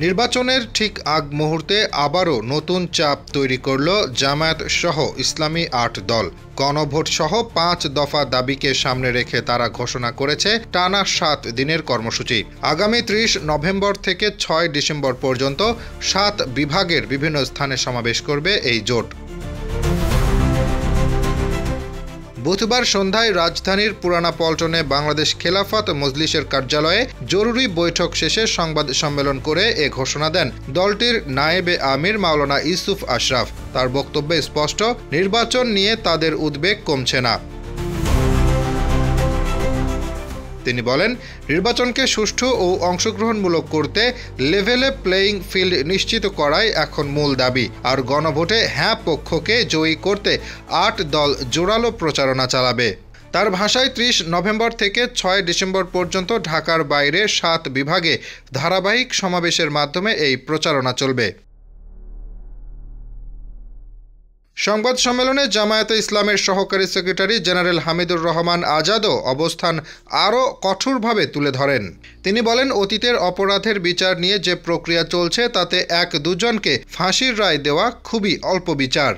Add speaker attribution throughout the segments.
Speaker 1: নির্বাচনের ঠিক আগ মুহূর্তে আবারও নতুন চাপ তৈরি করল জামায়াত সহ ইসলামী ৮ দল। গণভোট সহ ৫ দফা দাবিকে সামনে রেখে তারা ঘোষণা করেছে টানা ৭ দিনের কর্মসূচি। আগামী ৩০ নভেম্বর থেকে ৬ ডিসেম্বর পর্যন্ত ৭ বিভাগের বিভিন্ন স্থানে সমাবেশ করবে এই জোট। বুধবার সন্ধ্যায় রাজধানীর পুরানা পল্টনে বাংলাদেশ খেলাফত মজলিসের কার্যালয়ে জরুরি বৈঠক শেষে সংবাদ সম্মেলন করে এ ঘোষণা দেন দলটির নায়েবে আমির মাওলানা ইউসুফ আশরাফ। তার বক্তব্যে স্পষ্ট, নির্বাচন নিয়ে তাদের উদ্বেগ কমছে না। তিনি বলেন, নির্বাচনকে সুষ্ঠু ও অংশগ্রহণমূলক করতে লেভেলে প্লেয়িং ফিল্ড নিশ্চিত করাই এখন মূল দাবি। আর গণভোটে হ্যাঁ পক্ষকে জয়ী করতে ৮ দল জোরালো প্রচারণা চালাবে। তার ভাষায় ৩০ নভেম্বর থেকে ৬ ডিসেম্বর পর্যন্ত ঢাকার বাইরে ৭ বিভাগে ধারাবাহিক সমাবেশের মাধ্যমে এই প্রচারণা চলবে। সংবাদ সম্মেলনে জামায়াতে ইসলামের সহকারী সেক্রেটারি জেনারেল হামিদুর রহমান আজাদও অবস্থান আরও কঠোরভাবে তুলে ধরেন। তিনি বলেন, অতীতের অপরাধের বিচার নিয়ে যে প্রক্রিয়া চলছে তাতে ১-২ জনকে ফাঁসির রায় দেওয়া খুবই অল্প বিচার।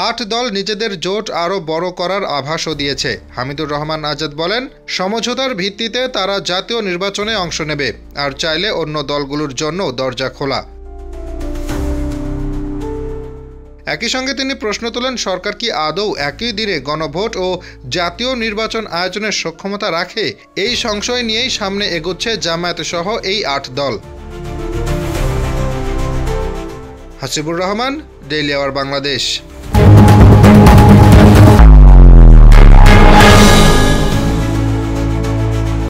Speaker 1: ৮ দল নিজেদের জোট আরও বড় করার আভাসও দিয়েছে। হামিদুর রহমান আজাদ বলেন, সমঝোতার ভিত্তিতে তারা জাতীয় নির্বাচনে অংশ নেবে, আর চাইলে অন্য দলগুলোর জন্য দরজা খোলা। একই সঙ্গে তিনি প্রশ্ন তোলেন, সরকার কি আদৌ একই দিনে গণভোট ও জাতীয় নির্বাচন আয়োজনের সক্ষমতা রাখে? এই সংশয় নিয়েই সামনে এগোচ্ছে জামায়াত সহ এই ৮ দল। Hasibur Rahman, daily our Bangladesh.